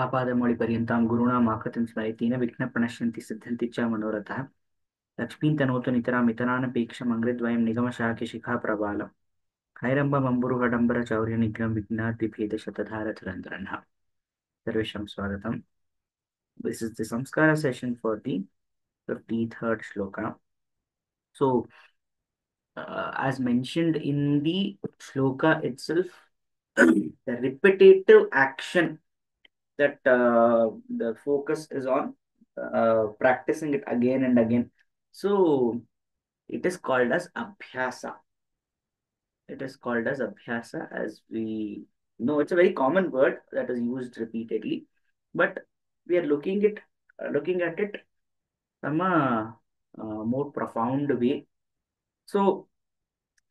आपादमौलिपर्यन्तां गुरूणाम् आकृतिं स्मरेतेन विघ्नप्रणश्यन्ति सिद्ध्यन्ति च मनोरथः लक्ष्मीं तनोतु नितरामितरानपेक्षमङ्घ्रिद्वयं निगमशाकिशिखाप्रबालम् हैरम्बमम्बुरुहडम्बरचौर्यनिघ्नं विघ्नाद्रिभेदशतधारधुरन्धरः सर्वेषां स्वागतम्. This is the Saṃskāra session for the 53rd shloka. So, as mentioned in the shloka itself, the repetitive action that the focus is on practicing it again and again. So it is called as abhyasa. It is called as abhyasa, as we know. It's a very common word that is used repeatedly, but we are looking at it from a more profound way. So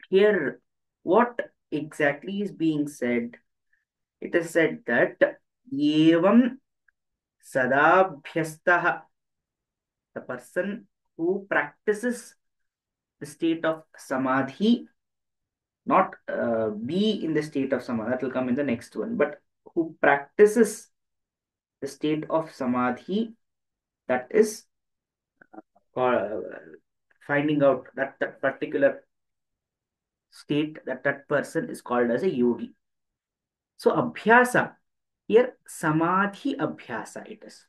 here, what exactly is being said? It is said that evam sadabhyastah, the person who practices the state of samadhi, not be in the state of samadhi, that will come in the next one, but who practices the state of samadhi, that is uh, finding out that that particular state, that that person is called as a yogi. So abhyasa, here samadhi abhyasa it is.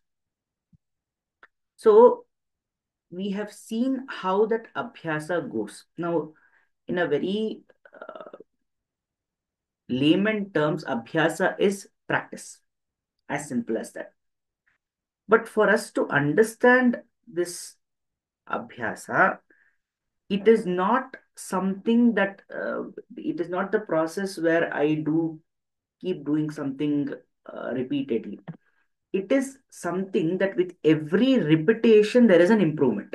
So we have seen how that abhyasa goes. Now, in a very layman terms, abhyasa is practice, as simple as that. But for us to understand this abhyasa, it is not something that it is not the process where I do keep doing something repeatedly. It is something that with every repetition there is an improvement.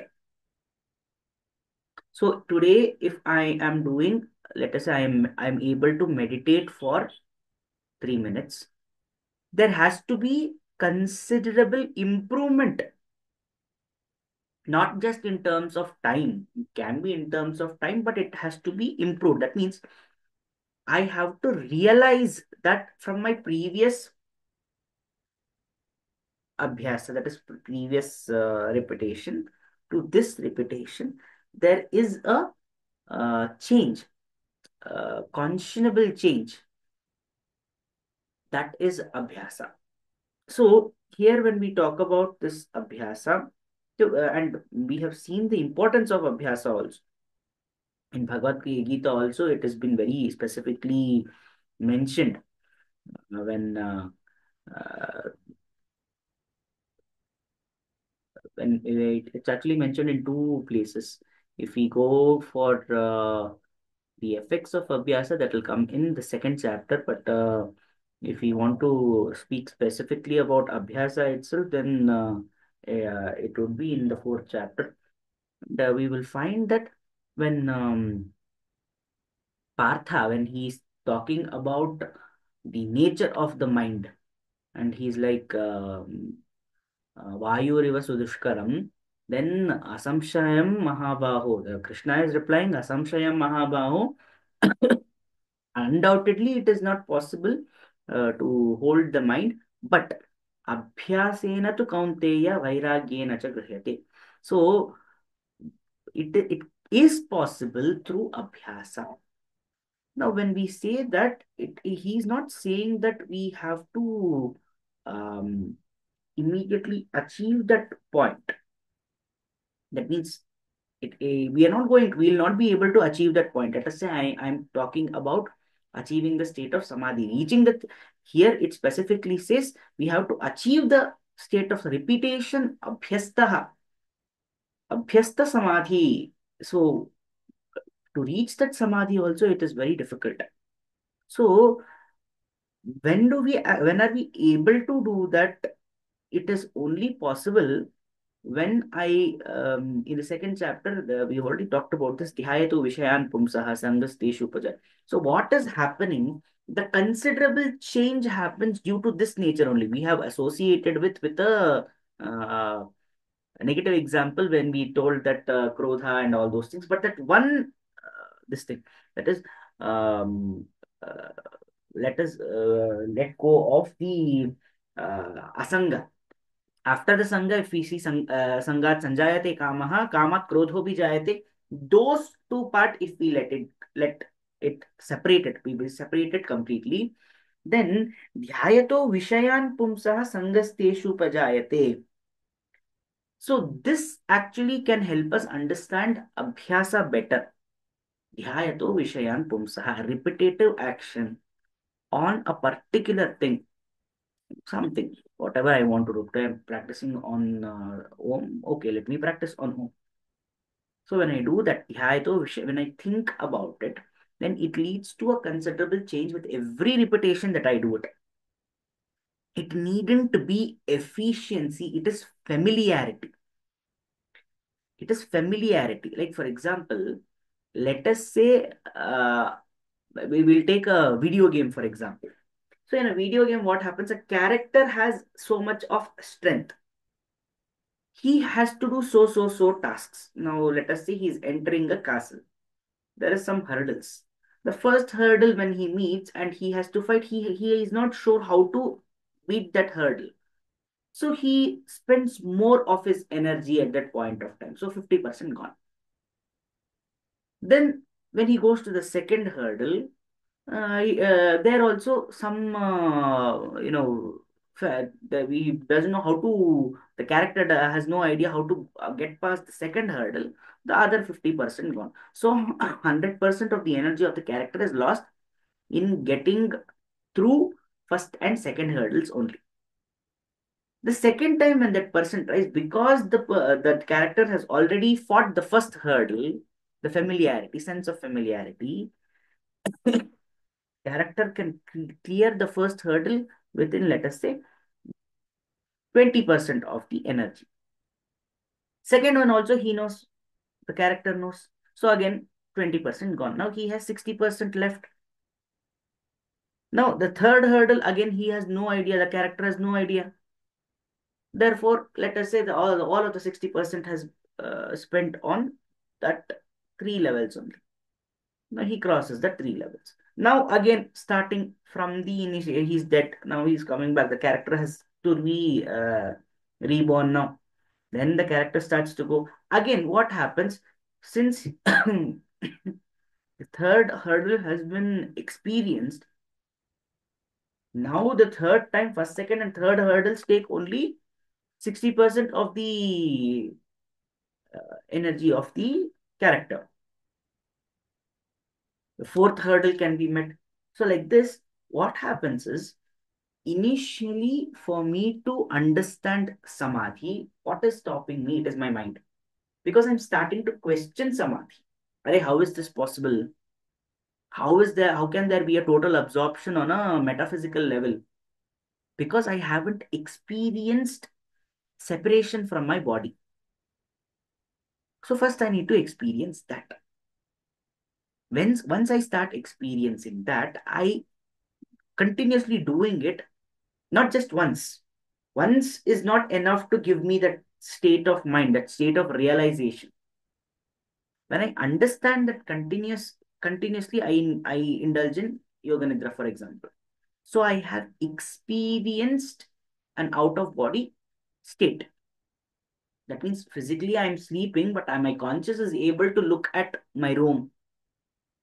So today, if I am doing, let us say I'm able to meditate for 3 minutes, there has to be considerable improvement, not just in terms of time. It can be in terms of time, but it has to be improved. That means I have to realize that from my previous abhyasa, that is previous repetition, to this repetition, there is a change, conscionable change. That is abhyasa. So here when we talk about this abhyasa, and we have seen the importance of abhyasa also. In Bhagavad Gita also, it has been very specifically mentioned when uh, it's actually mentioned in two places. If we go for the effects of abhyasa, that will come in the second chapter. But if we want to speak specifically about abhyasa itself, then it would be in the fourth chapter. And, we will find that when Partha, when he's talking about the nature of the mind, and he's like Vayuriva Sudushkaram, then Asamshayam Mahabaho. Krishna is replying, Asamshayam Mahabaho. Undoubtedly, it is not possible to hold the mind, but Abhyasena tu Kaunteya Vairagyena cha Grihyate. So, it is possible through Abhyasa. Now, when we say that, he's not saying that we have to um, immediately achieve that point. That means we are not going, we will not be able to achieve that point. Let us say I'm talking about achieving the state of samadhi, reaching that. Here it specifically says we have to achieve the state of repetition, abhyasta samadhi. So to reach that samadhi also, it is very difficult. So when are we able to do that? It is only possible when in the second chapter, we already talked about this, Dhyayetu Vishayan Pumsaha Sangasteshu Paja. So what is happening? The considerable change happens due to this nature only. We have associated with uh, a negative example when we told that Krodha and all those things, but that one, this thing, that is, um, uh, let us let go of the asanga. After the sanga, if we see sangat sanjayate kamaha, kamat krodho bhi jayate. Those two part, if we let it separated, we will separate it completely. Then dhyayato vishayan pumsah sangasteshu pajayate. So this actually can help us understand abhyasa better. Dhyayato vishayan pumsah, repetitive action on a particular thing, something, whatever I want to do. Today I'm practicing on Om. Okay, let me practice on Om. So when I do that, when I think about it, then it leads to a considerable change with every repetition that I do it. It needn't be efficiency, it is familiarity. It is familiarity. Like, for example, let us say we will take a video game, for example. So in a video game, what happens? A character has so much of strength. He has to do so tasks. Now let us say he's entering a castle. There is some hurdles. The first hurdle when he meets and he has to fight, he is not sure how to beat that hurdle. So he spends more of his energy at that point of time. So 50% gone. Then when he goes to the second hurdle, there also some that we doesn't know how to, the character has no idea how to get past the second hurdle. The other 50% gone. So 100% of the energy of the character is lost in getting through first and second hurdles only. The second time when that person tries, because that character has already fought the first hurdle, the familiarity, sense of familiarity, character can clear the first hurdle within, let us say, 20% of the energy. Second one also he knows, the character knows. So again, 20% gone. Now he has 60% left. Now the third hurdle, again, he has no idea, the character has no idea. Therefore, let us say all of the 60% has spent on that three levels only. Now he crosses the three levels. Now again, starting from the initial, he's dead. Now he's coming back. The character has to be reborn now. Then the character starts to go. Again, what happens? Since the third hurdle has been experienced, now the third time, first, second, and third hurdles take only 60% of the energy of the character. The fourth hurdle can be met. So, like this, what happens is, initially, for me to understand samadhi, what is stopping me? It is my mind. Because I'm starting to question samadhi. Arey, how is this possible? How can there be a total absorption on a metaphysical level? Because I haven't experienced separation from my body. So first I need to experience that. Once I start experiencing that, I continuously doing it, not just once. Once is not enough to give me that state of mind, that state of realization. When I understand that continuously, I indulge in yoga nidra, for example. So I have experienced an out of body state. That means physically I'm sleeping, but my conscious is able to look at my room,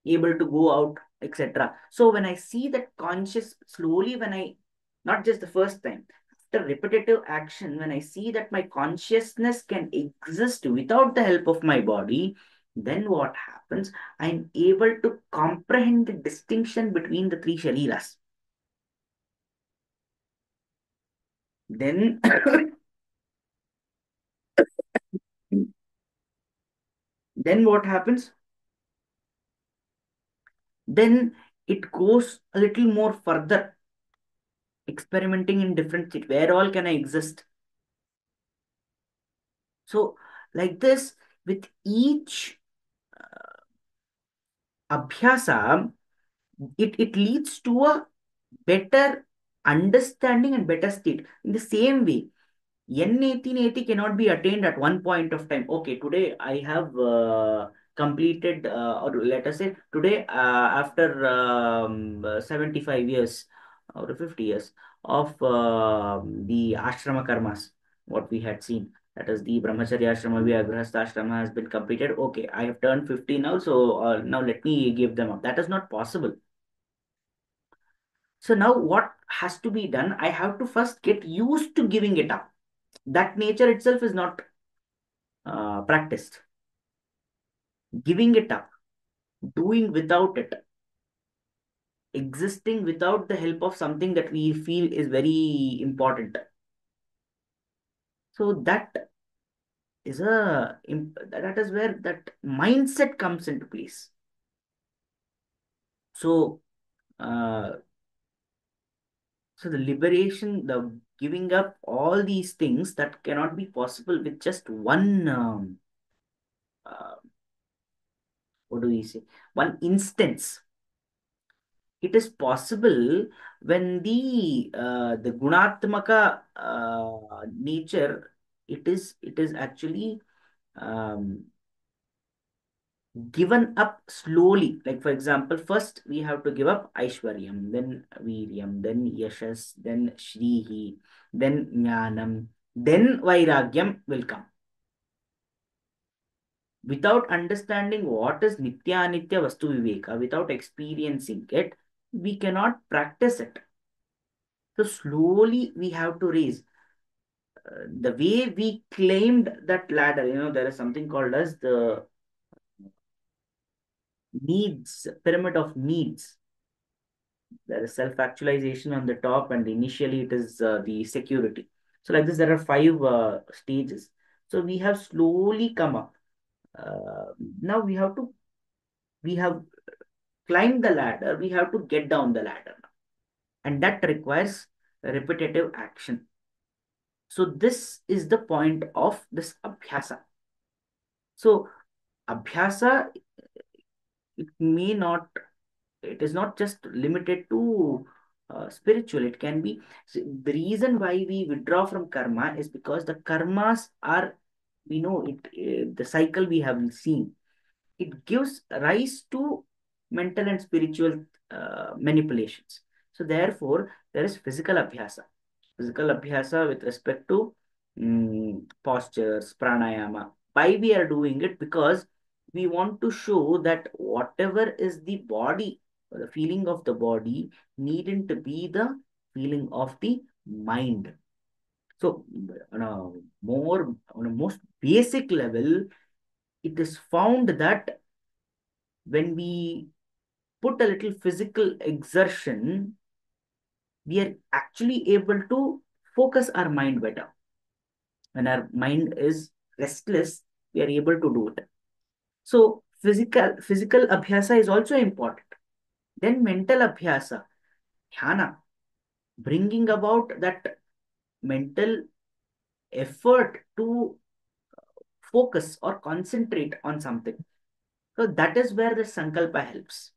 able to go out, etc. So when I see that conscious slowly, when I, not just the first time, after repetitive action, when I see that my consciousness can exist without the help of my body, then what happens? I'm able to comprehend the distinction between the three shariras. Then then what happens? Then it goes a little more further, experimenting in different things. Where all can I exist? So, like this, with each abhyasa, it leads to a better understanding and better state. In the same way, N1880 cannot be attained at one point of time. Okay, today I have completed, or let us say, today after 75 years or 50 years, of the ashrama karmas, what we had seen. That is the brahmacharya ashrama, grihastha ashrama has been completed. Okay, I have turned 50 now, so now let me give them up. That is not possible. So now what has to be done? I have to first get used to giving it up. That nature itself is not practiced. Giving it up, doing without it, existing without the help of something that we feel is very important. So that is where that mindset comes into place. So uh, so the liberation, the giving up all these things, that cannot be possible with just one uh, what do we say, one instance. It is possible when the gunatmaka nature, it is actually um, given up slowly. Like for example, first we have to give up Aishwaryam, then Viryam, then Yashas, then Shrihi, then Jnanam, then Vairagyam will come. Without understanding what is Nitya Anitya Vastu Viveka, without experiencing it, we cannot practice it. So slowly we have to raise. The way we claimed that ladder, there is something called as the needs, pyramid of needs. There is self-actualization on the top, and initially it is the security. So like this, there are five stages. So we have slowly come up. Now we have climbed the ladder. We have to get down the ladder now, and that requires repetitive action. So this is the point of this abhyasa. So abhyasa, it may not it is not just limited to spiritual. It can be, so the reason why we withdraw from karma is because the karmas are, we know it, the cycle we have seen, it gives rise to mental and spiritual manipulations. So therefore there is physical abhyasa with respect to postures, pranayama. Why we are doing it? Because we want to show that whatever is the body, the feeling of the body, needn't be the feeling of the mind. So on a most basic level, it is found that when we put a little physical exertion, we are actually able to focus our mind better. When our mind is restless, we are able to do it. So physical abhyasa is also important. Then mental abhyasa, dhyana, bringing about that mental effort to focus or concentrate on something. So that is where the sankalpa helps.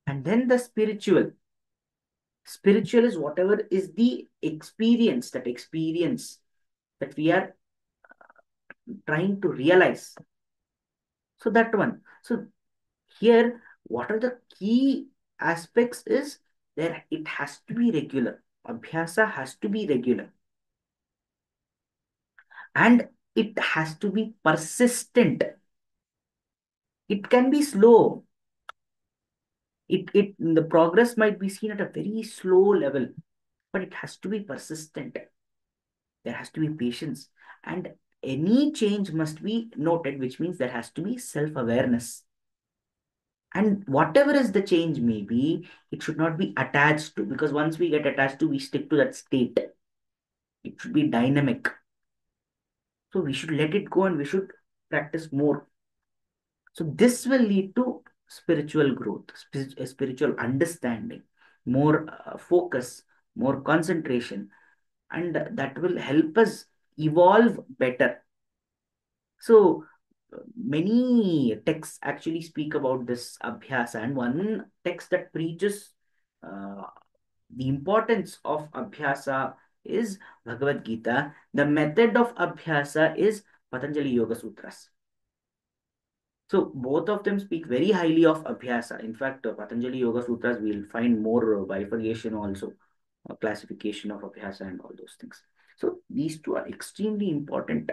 And then the spiritual. Spiritual is whatever is the experience that we are trying to realize. So that one. So here, what are the key aspects is there, it has to be regular. Abhyasa has to be regular. And it has to be persistent. It can be slow. The progress might be seen at a very slow level, but it has to be persistent. There has to be patience. And any change must be noted, which means there has to be self-awareness. And whatever is the change may be, it should not be attached to, because once we get attached to, we stick to that state. It should be dynamic. So we should let it go and we should practice more. So this will lead to spiritual growth, spiritual understanding, more focus, more concentration, and that will help us evolve better. So many texts actually speak about this abhyasa, and one text that preaches uh, the importance of abhyasa is Bhagavad Gita. The method of abhyasa is Patanjali Yoga Sutras. So both of them speak very highly of abhyasa. In fact, Patanjali Yoga Sutras, we'll find more bifurcation also. classification of abhyasa and all those things. So these two are extremely important.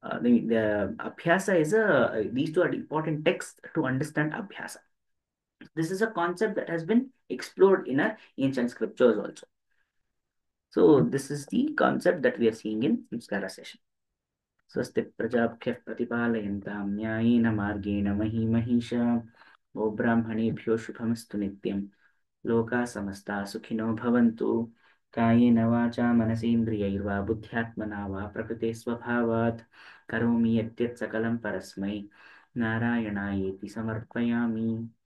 The abhyasa is these two are important texts to understand abhyasa. This is a concept that has been explored in our ancient scriptures also. So this is the concept that we are seeing in Saṃskāra session. स्वस्ति प्रजाभ्यः प्रतिपालयन्तां न्यायेन मार्गेण मही महिषा वो ब्राह्मणेभ्यो शुभमस्तु नित्यं लोकाः समस्ताः सुखिनो भवन्तु कायेन वाचा मनसेन्द्रियैर्वा बुद्ध्यात्मना वा प्रकृते स्वभावात् करोमि यद्यत् सकलं परस्मै नारायणायेति समर्पयामि।